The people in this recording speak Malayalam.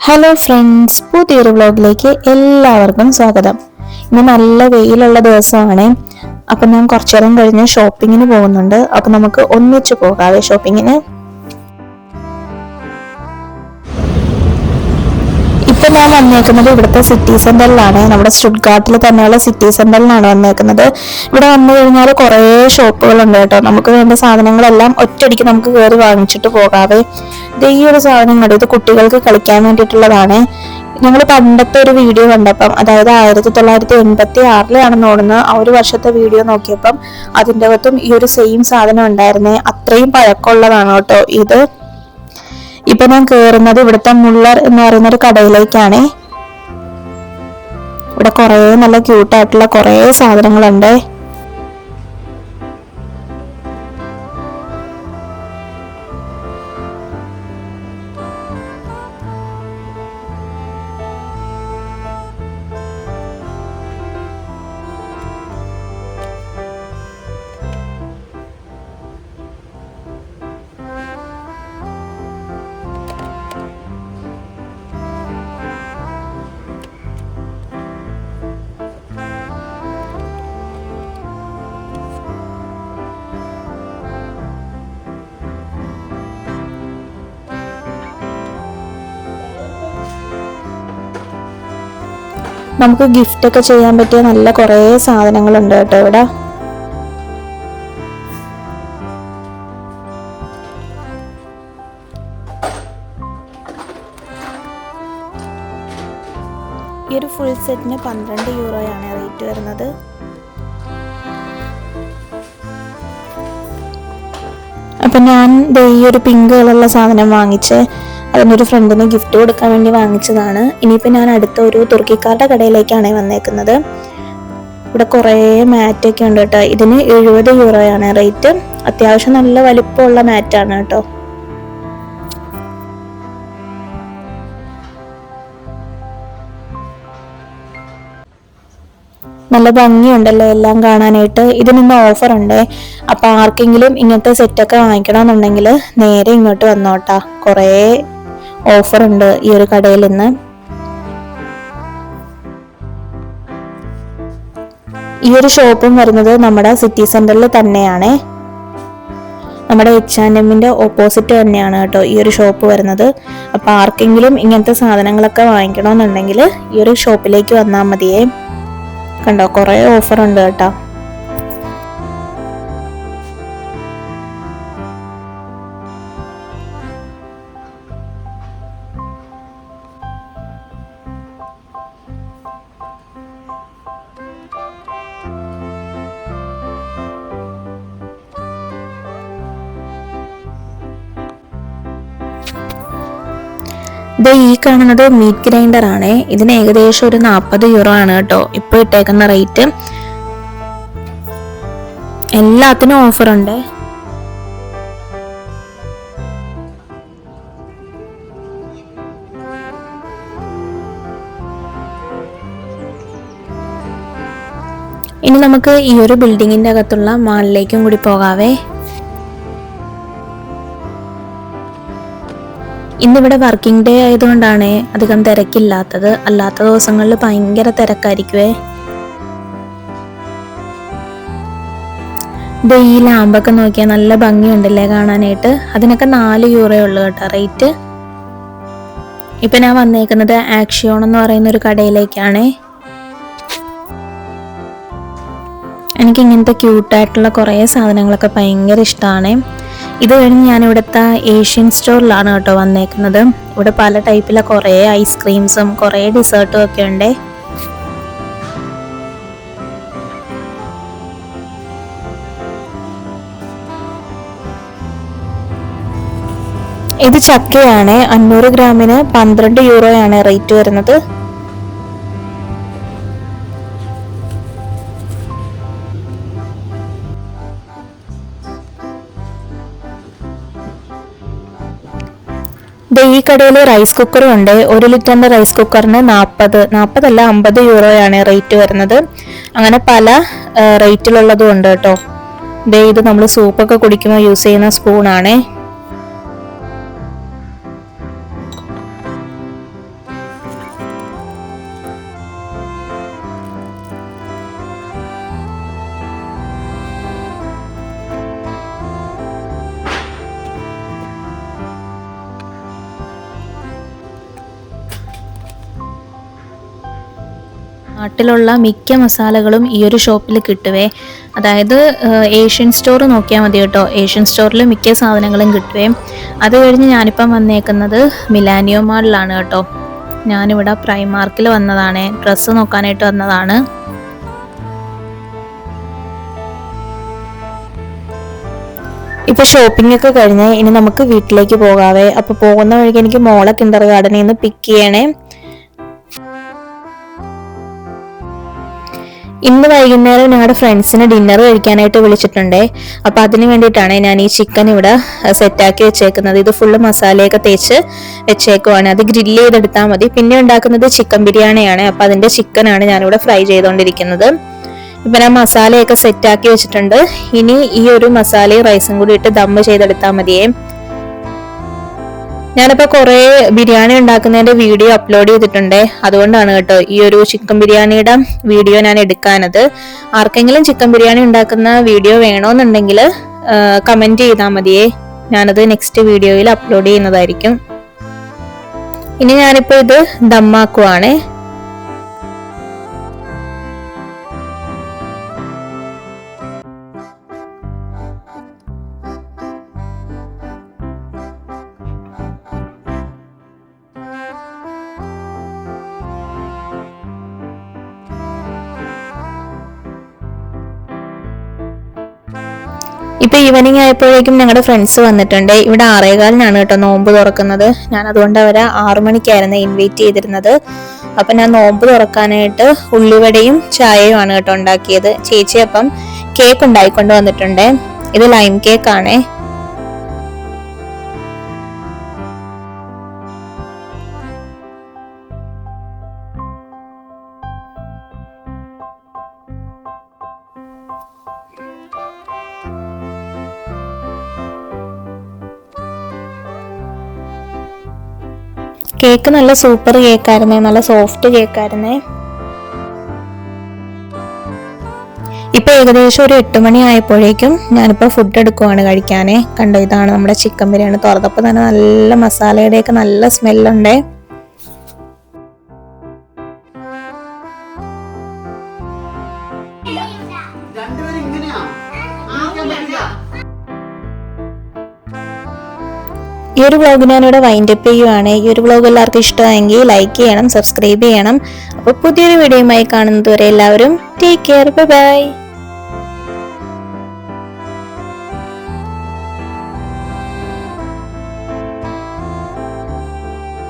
ഹലോ ഫ്രണ്ട്സ്, പുതിയൊരു വ്ലോഗിലേക്ക് എല്ലാവർക്കും സ്വാഗതം. ഇന്ന് നല്ല വെയിലുള്ള ദിവസമാണ്. അപ്പം ഞാൻ കുറച്ചു നേരം കഴിഞ്ഞ് ഷോപ്പിങ്ങിന് പോകുന്നുണ്ട്. അപ്പം നമുക്ക് ഒന്നിച്ചു പോകാവേ ഷോപ്പിങ്ങിന്. ഇപ്പം ഞാൻ വന്നേക്കുന്നത് ഇവിടുത്തെ സിറ്റി സെന്ററിലാണ്. നമ്മുടെ സ്റ്റുട്ട്ഗാർട്ടിൽ തന്നെയുള്ള സിറ്റി സെന്ററിലാണ് വന്നേക്കുന്നത്. ഇവിടെ വന്നു കഴിഞ്ഞാൽ കുറേ ഷോപ്പുകളുണ്ട് കേട്ടോ. നമുക്ക് വേണ്ട സാധനങ്ങളെല്ലാം ഒറ്റയടിക്ക് നമുക്ക് കയറി വാങ്ങിച്ചിട്ട് പോകാവേ. ഈ ഒരു സാധനം കണ്ടു, ഇത് കുട്ടികൾക്ക് കളിക്കാൻ വേണ്ടിയിട്ടുള്ളതാണ്. ഞങ്ങൾ പണ്ടത്തെ ഒരു വീഡിയോ കണ്ടപ്പം, അതായത് 1986 ഓടുന്ന ആ ഒരു വർഷത്തെ വീഡിയോ നോക്കിയപ്പം അതിൻ്റെ അകത്തും ഈ ഒരു സെയിം സാധനം ഉണ്ടായിരുന്നേ. അത്രയും പഴക്കമുള്ളതാണ് കേട്ടോ ഇത്. ഇപ്പൊ ഞാൻ കേറുന്നത് ഇവിടുത്തെ മുള്ളർ എന്ന് പറയുന്ന ഒരു കടയിലേക്കാണ്. ഇവിടെ കുറെ നല്ല ക്യൂട്ടായിട്ടുള്ള കുറെ സാധനങ്ങളുണ്ട്. നമുക്ക് ഗിഫ്റ്റ് ഒക്കെ ചെയ്യാൻ പറ്റിയ നല്ല കുറേ സാധനങ്ങളുണ്ട് കേട്ടോ ഇവിടെ. ഈ ഒരു ഫുൾ സെറ്റിന് 12 യൂറോയാണ് റേറ്റ് വരുന്നത്. അപ്പം ഞാൻ ഈ ഒരു പിങ്ക് കളറുള്ള സാധനം വാങ്ങിച്ച് അതിനൊരു ഫ്രണ്ടിന് ഗിഫ്റ്റ് കൊടുക്കാൻ വേണ്ടി വാങ്ങിച്ചതാണ്. ഇനിയിപ്പോൾ ഞാൻ അടുത്ത ഒരു തുർക്കിക്കാരുടെ കടയിലേക്കാണ് വന്നേക്കുന്നത്. ഇവിടെ കുറേ മാറ്റൊക്കെ ഉണ്ട് കേട്ടോ. ഇതിന് 70 യൂറോയാണ് റേറ്റ്. അത്യാവശ്യം നല്ല വലിപ്പമുള്ള മാറ്റാണ് കേട്ടോ. നല്ല ഭംഗിയുണ്ടല്ലോ എല്ലാം കാണാനായിട്ട്. ഇതിനിന്ന് ഓഫർ ഉണ്ട്. അപ്പം ആർക്കെങ്കിലും ഇങ്ങനത്തെ സെറ്റൊക്കെ വാങ്ങിക്കണമെന്നുണ്ടെങ്കിൽ നേരെ ഇങ്ങോട്ട് വന്നോട്ടാ. കുറേ ഓഫർ ഉണ്ട് ഈ ഒരു കടയിൽ നിന്ന്. ഈ ഒരു ഷോപ്പും വരുന്നത് നമ്മുടെ സിറ്റി സെന്ററിൽ തന്നെയാണ്. നമ്മുടെ H&Mന്റെ ഓപ്പോസിറ്റ് തന്നെയാണ് കേട്ടോ ഈ ഒരു ഷോപ്പ് വരുന്നത്. അപ്പൊ ആർക്കെങ്കിലും ഇങ്ങനത്തെ സാധനങ്ങളൊക്കെ വാങ്ങിക്കണമെന്നുണ്ടെങ്കിൽ ഈ ഒരു ഷോപ്പിലേക്ക് വന്നാൽ മതിയേ. കണ്ടോ, കുറേ ഓഫർ ഉണ്ട് കേട്ടോ. ഈ കാണുന്നത് മീറ്റ് ഗ്രൈൻഡർ ആണ്. ഇതിന് ഏകദേശം ഒരു 40 യൂറോ ആണ് കേട്ടോ ഇപ്പൊ ഇട്ടേക്കുന്ന റേറ്റ്. എല്ലാത്തിനും ഓഫർ ഉണ്ട്. ഇനി നമുക്ക് ഈ ഒരു ബിൽഡിങ്ങിന്റെ അകത്തുള്ള മാളിലേക്കും കൂടി പോകാവേ. ഇന്നിവിടെ വർക്കിംഗ് ഡേ ആയതുകൊണ്ടാണ് അധികം തിരക്കില്ലാത്തത്. അല്ലാത്ത ദിവസങ്ങളിൽ ഭയങ്കര തിരക്കായിരിക്കുവേ. ഈ ലാമ്പൊക്കെ നോക്കിയാൽ നല്ല ഭംഗിയുണ്ടല്ലേ കാണാനായിട്ട്. അതിനൊക്കെ 4 യൂറോ ഉള്ളു കേട്ടോ റേറ്റ്. ഇപ്പൊ ഞാൻ വന്നേക്കുന്നത് ആക്ഷിയോൺ എന്ന് പറയുന്ന ഒരു കടയിലേക്കാണ്. എനിക്ക് ഇങ്ങനത്തെ ക്യൂട്ടായിട്ടുള്ള കുറേ സാധനങ്ങളൊക്കെ ഭയങ്കര ഇഷ്ടമാണ്. ഇത് കഴിഞ്ഞ് ഞാൻ ഇവിടുത്തെ ഏഷ്യൻ സ്റ്റോറിലാണ് കേട്ടോ വന്നേക്കുന്നത്. ഇവിടെ പല ടൈപ്പിലെ കുറേ ഐസ്ക്രീംസും കുറേ ഡിസേർട്ടും ഒക്കെ ഉണ്ട്. ഇത് ചക്കയാണ്. 500 ഗ്രാമിന് 12 യൂറോയാണ് റേറ്റ് വരുന്നത്. ഈ കടയിൽ റൈസ് കുക്കറും ഉണ്ട്. 1 ലിറ്ററിന്റെ റൈസ് കുക്കറിന് 50 യൂറോയാണ് റേറ്റ് വരുന്നത്. അങ്ങനെ പല റേറ്റിലുള്ളതും ഉണ്ട് കേട്ടോ. ഇത് നമ്മൾ സൂപ്പൊക്കെ കുടിക്കുമ്പോൾ യൂസ് ചെയ്യുന്ന സ്പൂണാണ്. നാട്ടിലുള്ള മിക്ക മസാലകളും ഈ ഒരു ഷോപ്പിൽ കിട്ടുവേ. അതായത് ഏഷ്യൻ സ്റ്റോർ നോക്കിയാൽ മതി കേട്ടോ. ഏഷ്യൻ സ്റ്റോറിൽ മിക്ക സാധനങ്ങളും കിട്ടുവേ. അത് കഴിഞ്ഞ് ഞാനിപ്പം വന്നേക്കുന്നത് മിലാനിയോ മാളിലാണ് കേട്ടോ. ഞാനിവിടെ പ്രൈമാർക്കിൽ വന്നതാണ്, ഡ്രസ്സ് നോക്കാനായിട്ട് വന്നതാണ്. ഇപ്പോൾ ഷോപ്പിംഗ് ഒക്കെ കഴിഞ്ഞ് ഇനി നമുക്ക് വീട്ടിലേക്ക് പോകാവേ. അപ്പോൾ പോകുന്ന വഴിക്ക് എനിക്ക് മോളെ കിൻഡർ ഗാർഡനിൽ നിന്ന് പിക്ക് ചെയ്യണേ. ഇന്ന് വൈകുന്നേരം ഞങ്ങളുടെ ഫ്രണ്ട്സിന് ഡിന്നർ കഴിക്കാനായിട്ട് വിളിച്ചിട്ടുണ്ടേ. അപ്പോൾ അതിന് വേണ്ടിയിട്ടാണ് ഞാൻ ഈ ചിക്കൻ ഇവിടെ സെറ്റാക്കി വെച്ചേക്കുന്നത്. ഇത് ഫുള്ള് മസാലയൊക്കെ തേച്ച് വെച്ചേക്കുവാണ്. അത് ഗ്രില്ല് ചെയ്തെടുത്താൽ മതി. പിന്നെ ഉണ്ടാക്കുന്നത് ചിക്കൻ ബിരിയാണിയാണ്. അപ്പോൾ അതിൻ്റെ ചിക്കനാണ് ഞാനിവിടെ ഫ്രൈ ചെയ്തുകൊണ്ടിരിക്കുന്നത്. ഇപ്പം ഞാൻ മസാലയൊക്കെ സെറ്റാക്കി വെച്ചിട്ടുണ്ട്. ഇനി ഈ ഒരു മസാലയും റൈസും കൂടി ഇട്ട് ദമ്മ് ചെയ്തെടുത്താൽ മതിയേ. ഞാനിപ്പോൾ കുറേ ബിരിയാണി ഉണ്ടാക്കുന്നതിൻ്റെ വീഡിയോ അപ്ലോഡ് ചെയ്തിട്ടുണ്ട്. അതുകൊണ്ടാണ് കേട്ടോ ഈ ഒരു ചിക്കൻ ബിരിയാണിയുടെ വീഡിയോ ഞാൻ എടുക്കാനത്. ആർക്കെങ്കിലും ചിക്കൻ ബിരിയാണി ഉണ്ടാക്കുന്ന വീഡിയോ വേണമെന്നുണ്ടെങ്കിൽ കമൻറ്റ് ചെയ്താൽ മതിയേ. ഞാനത് നെക്സ്റ്റ് വീഡിയോയിൽ അപ്ലോഡ് ചെയ്യുന്നതായിരിക്കും. ഇനി ഞാനിപ്പോൾ ഇത് ദമ്മാക്കുവാണേ. ഇപ്പൊ ഈവനിങ് ആയപ്പോഴേക്കും ഞങ്ങളുടെ ഫ്രണ്ട്സ് വന്നിട്ടുണ്ട്. ഇവിടെ 6:15 കേട്ടോ നോമ്പ് തുറക്കുന്നത്. ഞാൻ അതുകൊണ്ട് അവരെ 6 മണിക്കായിരുന്നു ഇൻവൈറ്റ് ചെയ്തിരുന്നത്. അപ്പൊ ഞാൻ നോമ്പ് തുറക്കാനായിട്ട് ഉള്ളിവടയും ചായയും ആണ് കേട്ടോ ഉണ്ടാക്കിയത്. ചേച്ചി അപ്പം കേക്ക് ഉണ്ടായിക്കൊണ്ട് വന്നിട്ടുണ്ട്. ഇത് ലൈം കേക്ക് ആണേ. കേക്ക് നല്ല സൂപ്പർ കേക്കായിരുന്നേ, നല്ല സോഫ്റ്റ് കേക്കായിരുന്നേ. ഇപ്പൊ ഏകദേശം ഒരു 8 മണി ആയപ്പോഴേക്കും ഞാനിപ്പോ ഫുഡ് എടുക്കുവാണ് കഴിക്കാനേ. കണ്ടോ, ഇതാണ് നമ്മുടെ ചിക്കൻ ബിരിയാണി. തുറന്നപ്പോ തന്നെ നല്ല മസാലയുടെയൊക്കെ നല്ല സ്മെല്ലുണ്ടേ. ഈ ഒരു വ്ളോഗ് ഞാനിവിടെ വൈൻഡപ്പ് ചെയ്യുവാണ്. ഈ ഒരു വ്ളോഗ് എല്ലാവർക്കും ഇഷ്ടമായെങ്കിൽ ലൈക്ക് ചെയ്യണം, സബ്സ്ക്രൈബ് ചെയ്യണം. അപ്പോൾ പുതിയൊരു വീഡിയോയുമായി കാണുന്നത് വരെ എല്ലാവരും ടേക്ക് കെയർ, ബൈ ബൈ.